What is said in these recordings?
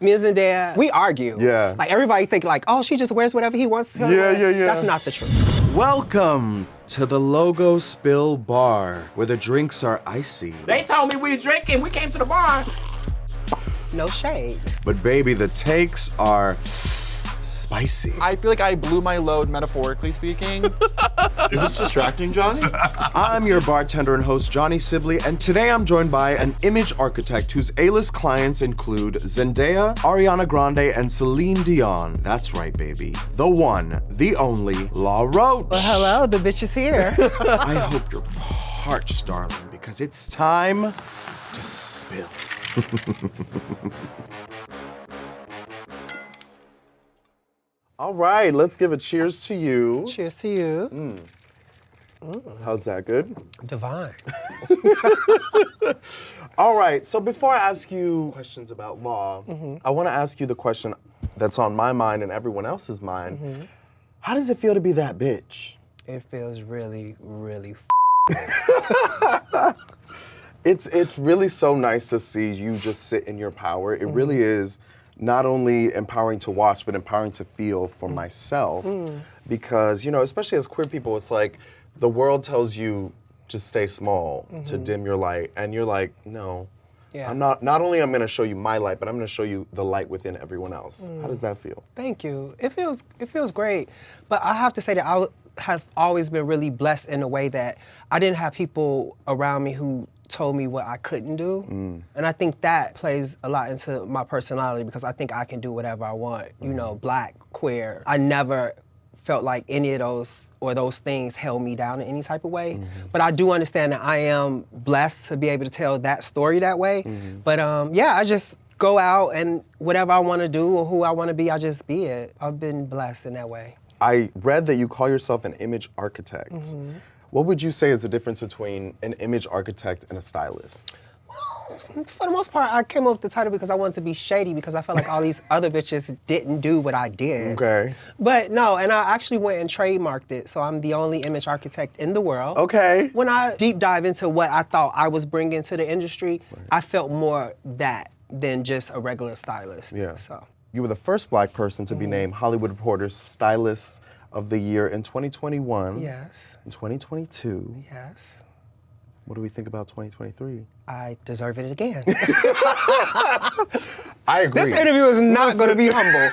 Me and Zendaya, we argue. Yeah. Like everybody think like, oh, she just wears whatever he wants to wear. Yeah. That's not the truth. Welcome to the Logo Spill Bar, where the drinks are icy. They told me we were drinking. We came to the bar. No shade. But baby, the takes are spicy. I feel like I blew my load, metaphorically speaking. Is this distracting, Johnny? I'm your bartender and host, Johnny Sibilly, and today I'm joined by an image architect whose A-list clients include Zendaya, Ariana Grande, and Celine Dion. That's right, baby. The one, the only, Law Roach. Well, hello, the bitch is here. I hope you're parched, darling, because it's time to spill. All right, let's give a cheers to you. Cheers to you. How's that, good? Divine. All right, so before I ask you questions about law, I want to ask you the question that's on my mind and everyone else's mind. How does it feel to be that bitch? It feels really, really It's really so nice to see you just sit in your power. It really is not only empowering to watch, but empowering to feel for myself. Because, you know, especially as queer people, it's like the world tells you to stay small, to dim your light. And you're like, no, Yeah. I'm not only I'm gonna show you my light, but I'm gonna show you the light within everyone else. How does that feel? Thank you. It feels great. But I have to say that I have always been really blessed in a way that I didn't have people around me who told me what I couldn't do. And I think that plays a lot into my personality because I think I can do whatever I want. You know, black, queer. I never felt like any of those things held me down in any type of way. But I do understand that I am blessed to be able to tell that story that way. But yeah, I just go out and whatever I want to do or who I want to be, I just be it. I've been blessed in that way. I read that you call yourself an image architect. What would you say is the difference between an image architect and a stylist? For the most part, I came up with the title because I wanted to be shady because I felt like all these other bitches didn't do what I did. Okay. But no, and I actually went and trademarked it, so I'm the only image architect in the world. Okay. When I deep dive into what I thought I was bringing to the industry, I felt more that than just a regular stylist. Yeah. So. You were the first black person to be named Hollywood Reporter's Stylist of the Year in 2021. Yes. In 2022. Yes. What do we think about 2023? I deserve it again. I agree. This interview is not going to be humble.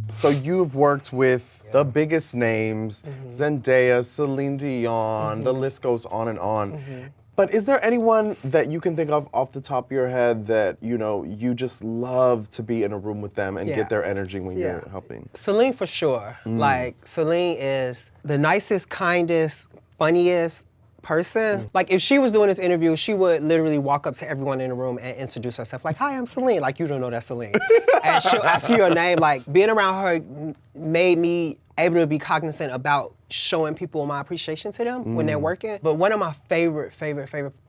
So you've worked with the biggest names, Zendaya, Celine Dion, the list goes on and on. But is there anyone that you can think of off the top of your head that, you know, you just love to be in a room with them and get their energy when you're helping? Celine for sure. Like, Celine is the nicest, kindest, funniest person. Like, if she was doing this interview, she would literally walk up to everyone in the room and introduce herself. Like, hi, I'm Celine. Like, you don't know that's Celine. And she'll ask you your name. Like, being around her made me able to be cognizant about showing people my appreciation to them when they're working. But one of my favorite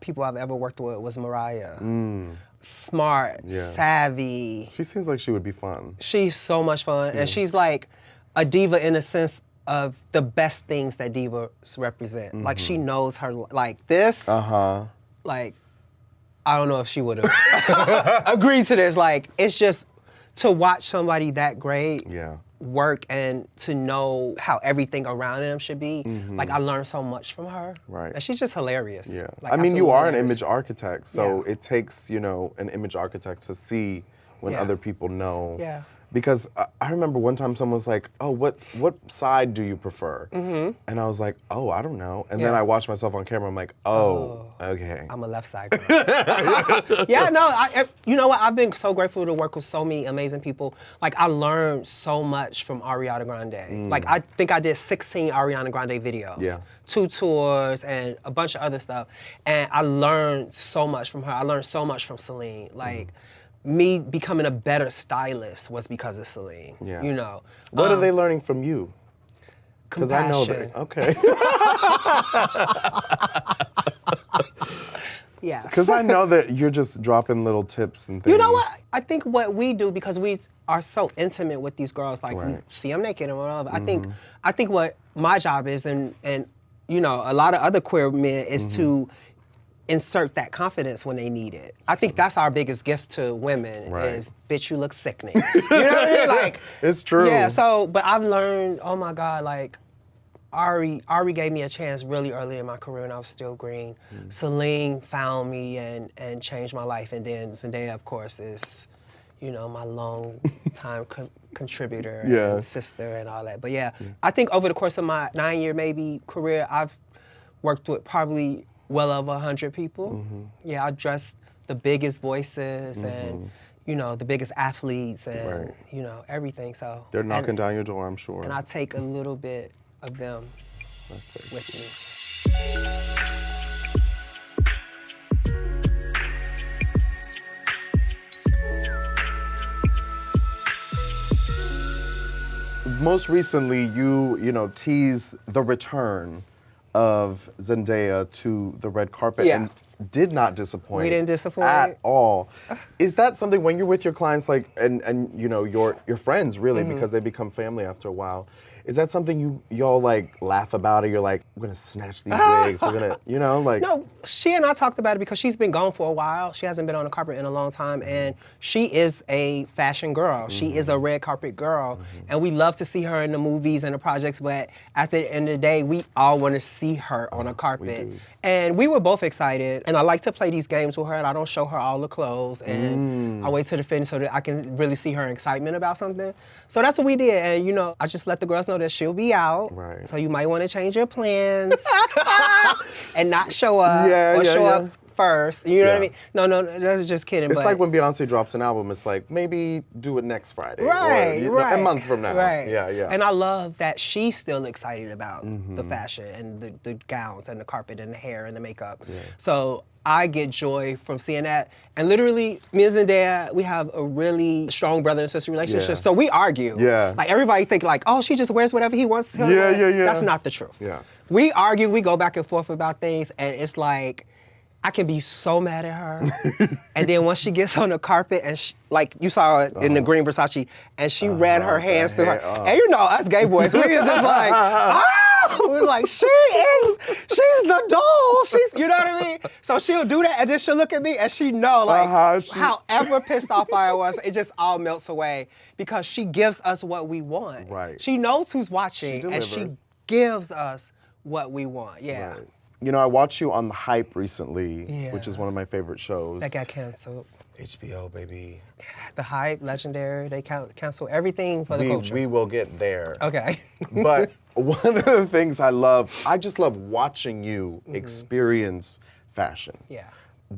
people I've ever worked with was Mariah. Smart, savvy. She seems like she would be fun. She's so much fun. And she's like a diva in the sense of the best things that divas represent. Like, she knows her, like this, like, I don't know if she would have agreed to this. Like, it's just to watch somebody that great work and to know how everything around them should be. Like, I learned so much from her. Right. And she's just hilarious. Yeah. Like, I mean, you are an hilarious. image architect, so it takes, you know, an image architect to see when other people know. Yeah. Because I remember one time someone was like, oh, what side do you prefer? And I was like, oh, I don't know. And then I watched myself on camera, I'm like, oh, okay. I'm a left side girl. Yeah, no, you know what? I've been so grateful to work with so many amazing people. Like, I learned so much from Ariana Grande. Like, I think I did 16 Ariana Grande videos. Yeah. 2 tours and a bunch of other stuff. And I learned so much from her. I learned so much from Celine. Like, me becoming a better stylist was because of Celine. Yeah. You know. What are they learning from you? Because I know Compassion. that. Okay. Yeah. Because I know that you're just dropping little tips and things. You know what? I think what we do, because we are so intimate with these girls, like we see them naked and whatever. I think what my job is, and you know, a lot of other queer men is to insert that confidence when they need it. I think that's our biggest gift to women is, bitch, you look sickening. You know what I mean? Like, it's true. Yeah, so, but I've learned, oh my God, like, Ari gave me a chance really early in my career when I was still green. Celine found me and changed my life. And then Zendaya, of course, is, you know, my long time contributor and sister and all that. But yeah, I think over the course of my 9-year maybe career, I've worked with probably well over 100 people. Yeah, I dressed the biggest voices and, you know, the biggest athletes and, you know, everything. So they're knocking down your door, I'm sure. And I take a little bit of them with me. Most recently, you know, teased the return of Zendaya to the red carpet and did not disappoint. We didn't disappoint at all. Is that something when you're with your clients, like, and you know, your friends really, because they become family after a while? Is that something y'all like laugh about, or you're like, we're gonna snatch these wigs, we're gonna, you know, like? No, she and I talked about it because she's been gone for a while. She hasn't been on the carpet in a long time, and she is a fashion girl. She is a red carpet girl, and we love to see her in the movies and the projects, but at the end of the day, we all wanna see her on a carpet. And we were both excited, and I like to play these games with her, and I don't show her all the clothes, and I wait till the finish so that I can really see her excitement about something. So that's what we did, and you know, I just let the girls know that she'll be out, so you might want to change your plans and not show up or show up first. You know what I mean? No, that's just kidding. It's like when Beyonce drops an album, it's like, maybe do it next Friday. Or, a month from now. Yeah. And I love that she's still excited about the fashion and the gowns and the carpet and the hair and the makeup. So I get joy from seeing that. And literally, me and Zendaya, we have a really strong brother and sister relationship. So we argue. Like everybody think like, oh, she just wears whatever he wants to wear. That's not the truth. We argue, we go back and forth about things, and it's like, I can be so mad at her. And then once she gets on the carpet and she, like you saw it in the green Versace, and she ran her hands through her. And you know, us gay boys, we was just like, we was like, she's the doll. She's, you know what I mean? So she'll do that, and then she'll look at me, and she know, like, however pissed off I was, it just all melts away because she gives us what we want. She knows who's watching, and she gives us what we want. You know, I watched you on The Hype recently, which is one of my favorite shows. That got canceled. HBO, baby. The Hype, legendary. They cancel everything for the culture. We will get there. Okay. But one of the things I just love watching you experience fashion.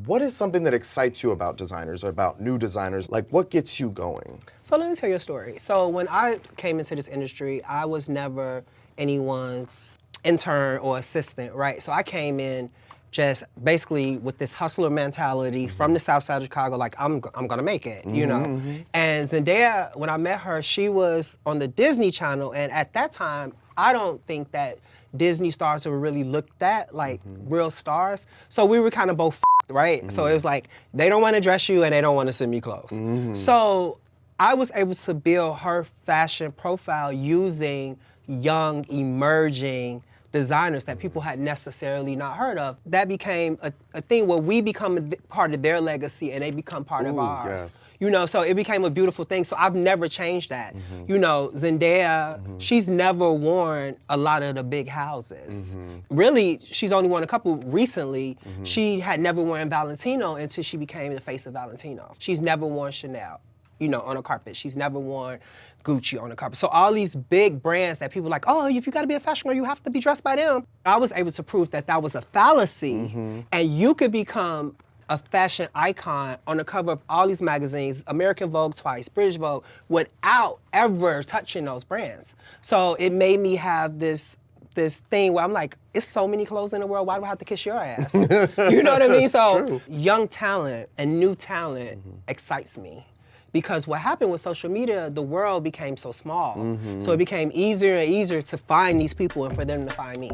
What is something that excites you about designers or about new designers? Like, what gets you going? So let me tell you a story. So when I came into this industry, I was never anyone's intern or assistant, right? So I came in just basically with this hustler mentality from the south side of Chicago, like I'm gonna make it, you know? And Zendaya, when I met her, she was on the Disney Channel, and at that time, I don't think that Disney stars were really looked at like real stars. So we were kind of both right? So it was like, they don't wanna dress you and they don't wanna send me clothes. So I was able to build her fashion profile using young, emerging designers that people had necessarily not heard of. That became a thing where we become a part of their legacy and they become part of ours. You know, so it became a beautiful thing. So I've never changed that. You know, Zendaya, she's never worn a lot of the big houses. Really, she's only worn a couple recently. She had never worn Valentino until she became the face of Valentino. She's never worn Chanel, you know, on a carpet. She's never worn Gucci on the carpet. So all these big brands that people are like, oh, if you gotta be a fashion girl, you have to be dressed by them. I was able to prove that that was a fallacy, and you could become a fashion icon on the cover of all these magazines, American Vogue twice, British Vogue, without ever touching those brands. So it made me have this thing where I'm like, it's so many clothes in the world, why do I have to kiss your ass? You know what I mean? So young talent and new talent excites me. Because what happened with social media, the world became so small. So it became easier and easier to find these people and for them to find me.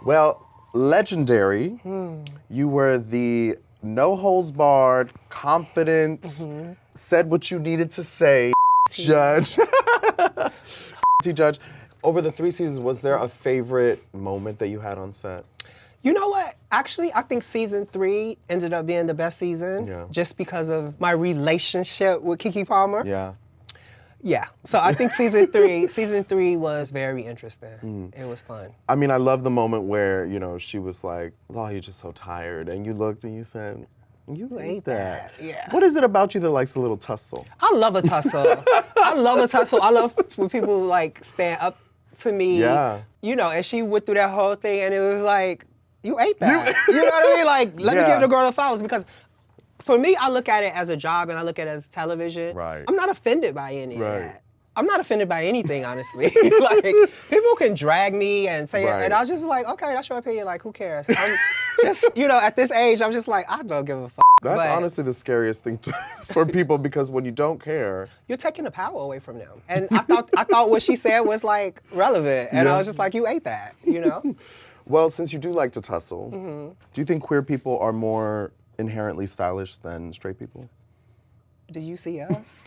Well, legendary, you were the no holds barred, confident, said what you needed to say, judge. Judge. Over the 3 seasons, was there a favorite moment that you had on set? You know what? Actually, I think season 3 ended up being the best season just because of my relationship with Keke Palmer. Yeah. Yeah. So I think season 3 was very interesting. It was fun. I mean, I love the moment where, you know, she was like, "Oh, you're just so tired." And you looked and you said, "You ate that." Yeah. What is it about you that likes a little tussle? I love a tussle. I love a tussle. I love when people like stand up to me. Yeah. You know, and she went through that whole thing and it was like, you ate that. You know what I mean? Like, let me give the girl the flowers because for me, I look at it as a job and I look at it as television. Right. I'm not offended by any of Right. that. I'm not offended by anything, honestly. Like, people can drag me and say it, and I'll just be like, okay, that's your opinion, like, who cares? I'm just, you know, at this age, I'm just like, I don't give a fuck. That's But honestly the scariest thing for people because when you don't care. you're taking the power away from them. And I thought what she said was, like, relevant, and I was just like, you ate that, you know? Well, since you do like to tussle, do you think queer people are more inherently stylish than straight people? Do you see us?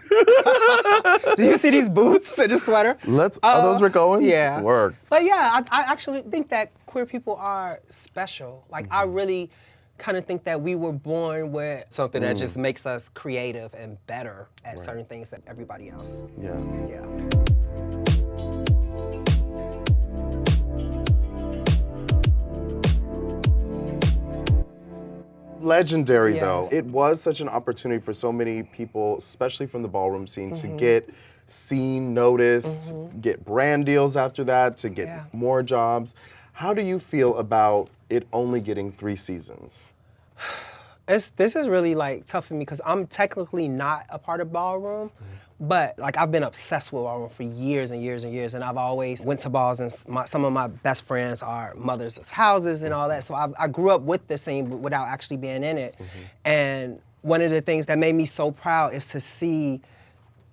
Do you see these boots and this sweater? Are those Rick Owens? Yeah. Work. But yeah, I actually think that queer people are special. Like, I really kind of think that we were born with something that just makes us creative and better at certain things than everybody else. Yeah. Yeah. Legendary Yes. though. It was such an opportunity for so many people, especially from the ballroom scene, to get seen, noticed, get brand deals after that, to get more jobs. How do you feel about it only getting 3 seasons? This is really like tough for me because I'm technically not a part of Ballroom, but like I've been obsessed with Ballroom for years and years and years, and I've always went to balls, and some of my best friends are mothers of houses and all that, so I grew up with the scene but without actually being in it. And one of the things that made me so proud is to see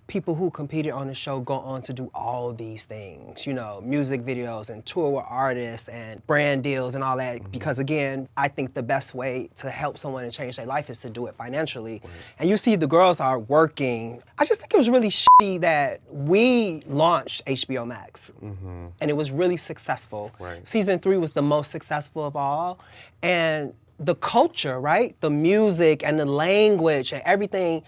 people who competed on the show go on to do all these things, you know, music videos and tour with artists and brand deals and all that. Because again, I think the best way to help someone and change their life is to do it financially. And you see the girls are working. I just think it was really shitty that we launched HBO Max and it was really successful. Season 3 was the most successful of all. And the culture, right? The music and the language and everything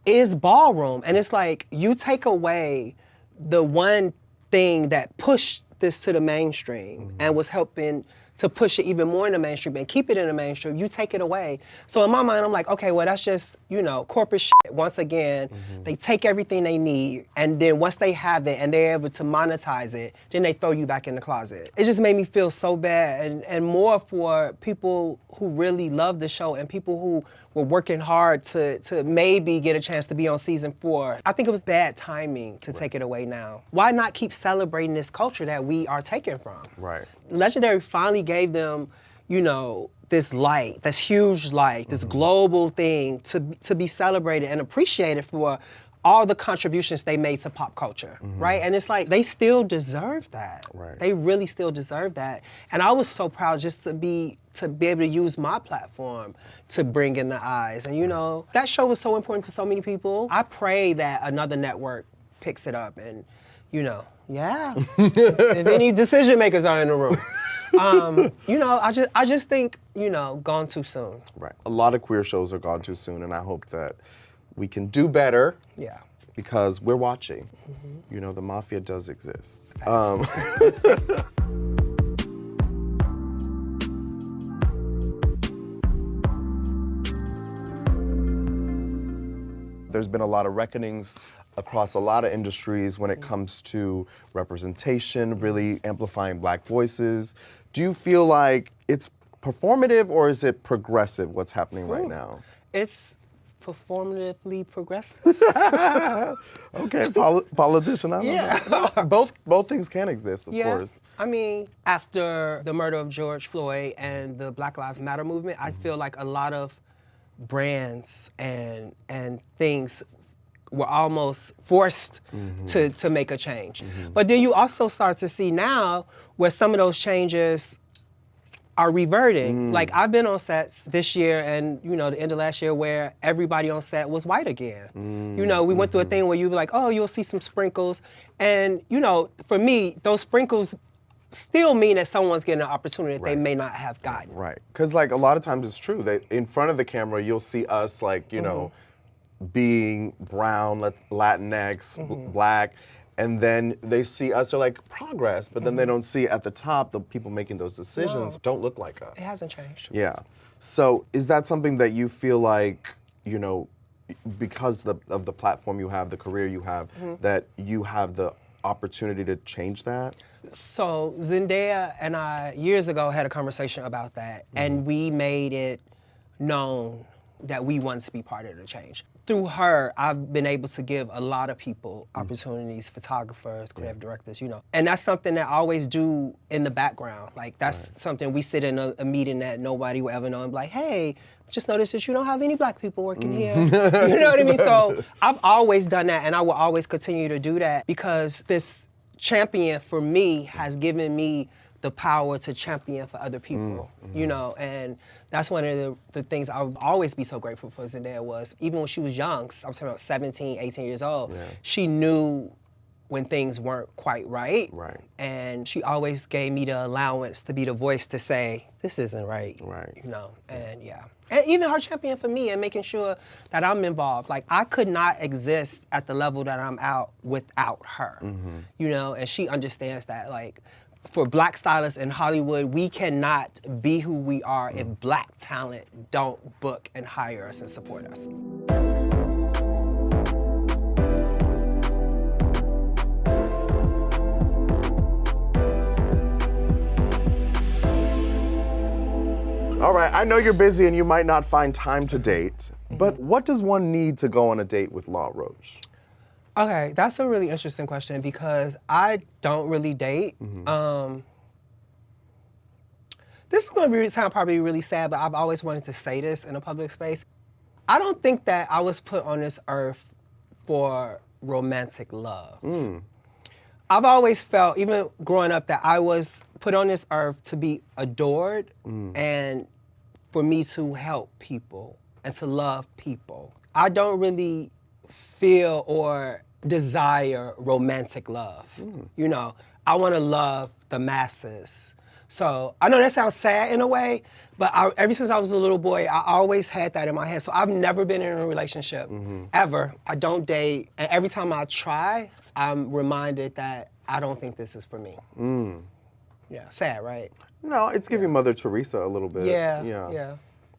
is Ballroom. And it's like, you take away the one thing that pushed this to the mainstream and was helping to push it even more in the mainstream and keep it in the mainstream, you take it away. So in my mind, I'm like, okay, well, that's just, you know, corporate shit. Once again, they take everything they need, and then once they have it and they're able to monetize it, then they throw you back in the closet. It just made me feel so bad, and more for people who really love the show and people who were working hard to maybe get a chance to be on season 4. I think it was bad timing to take it away now. Why not keep celebrating this culture that we are taken from? Right. Legendary finally gave them, you know, this light, this huge light, this global thing to be celebrated and appreciated for all the contributions they made to pop culture, right? And it's like, they still deserve that. Right. They really still deserve that. And I was so proud just to be able to use my platform to bring in the eyes. And you know, that show was so important to so many people. I pray that another network picks it up and, you know, if any decision makers are in the room. You know, I just think, you know, gone too soon. Right. A lot of queer shows are gone too soon, and I hope that we can do better. Yeah. Because we're watching. You know, the mafia does exist. There's been a lot of reckonings across a lot of industries when it comes to representation, really amplifying Black voices. Do you feel like it's performative or is it progressive, what's happening right now? It's performatively progressive. Okay, politician, I don't know. Both things can exist, of course. I mean, after the murder of George Floyd and the Black Lives Matter movement, I feel like a lot of brands and things were almost forced to make a change. But then you also start to see now where some of those changes are reverting. Like I've been on sets this year and, you know, the end of last year where everybody on set was white again. You know, we went through a thing where you were like, oh, you'll see some sprinkles. And, you know, for me, those sprinkles still mean that someone's getting an opportunity that they may not have gotten. Right, because like a lot of times it's true that in front of the camera you'll see us like, you know, being brown, Latinx, black, and then they see us, they're like, progress, but then they don't see at the top the people making those decisions don't look like us. It hasn't changed. Yeah. So is that something that you feel like, you know, because of the platform you have, the career you have, that you have the opportunity to change that? So Zendaya and I, years ago, had a conversation about that, and we made it known that we wanted to be part of the change. Through her, I've been able to give a lot of people opportunities, photographers, creative directors, you know. And that's something that I always do in the background. Like that's something we sit in a meeting that nobody will ever know and be like, hey, just noticed that you don't have any black people working here. You know what I mean? So I've always done that, and I will always continue to do that because this champion for me has given me the power to champion for other people, you know, and that's one of the things I would always be so grateful for Zendaya was, even when she was young, I'm talking about 17, 18 years old, she knew when things weren't quite right. And she always gave me the allowance to be the voice to say, this isn't right, you know, and yeah. And even her champion for me and making sure that I'm involved. Like, I could not exist at the level that I'm out without her, you know, and she understands that. Like, for black stylists in Hollywood, we cannot be who we are if black talent don't book and hire us and support us. All right, I know you're busy and you might not find time to date, but what does one need to go on a date with Law Roach? Okay, that's a really interesting question because I don't really date. This is gonna sound probably really sad, but I've always wanted to say this in a public space. I don't think that I was put on this earth for romantic love. I've always felt, even growing up, that I was put on this earth to be adored and for me to help people and to love people. I don't really feel or desire romantic love. You know, I want to love the masses. So I know that sounds sad in a way, but ever since I was a little boy, I always had that in my head. So I've never been in a relationship, ever. I don't date, and every time I try, I'm reminded that I don't think this is for me. Yeah, sad, right? No, it's giving Mother Teresa a little bit. Yeah.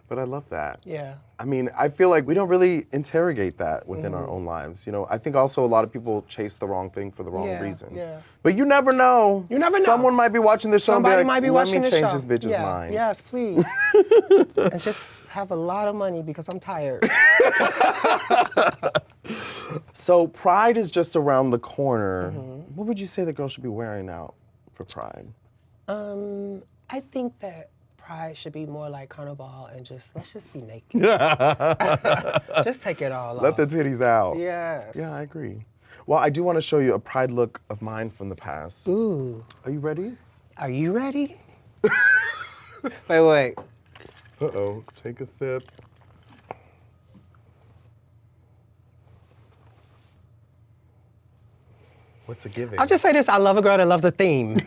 But I love that. Yeah. I mean, I feel like we don't really interrogate that within our own lives. You know, I think also a lot of people chase the wrong thing for the wrong reason. But you never know. You never know. Someone might be watching this show Somebody and be like, might be let watching me this change show. this bitch's mind. Yes, please. And just have a lot of money because I'm tired. So Pride is just around the corner. What would you say the girl should be wearing out for Pride? I think that Pride should be more like Carnival and let's just be naked. Just take it all off. Let the titties out. Yes. Yeah, I agree. Well, I do want to show you a Pride look of mine from the past. Ooh. Are you ready? Are you ready? Wait. Uh-oh, take a sip. What's it giving? I'll just say this, I love a girl that loves a theme.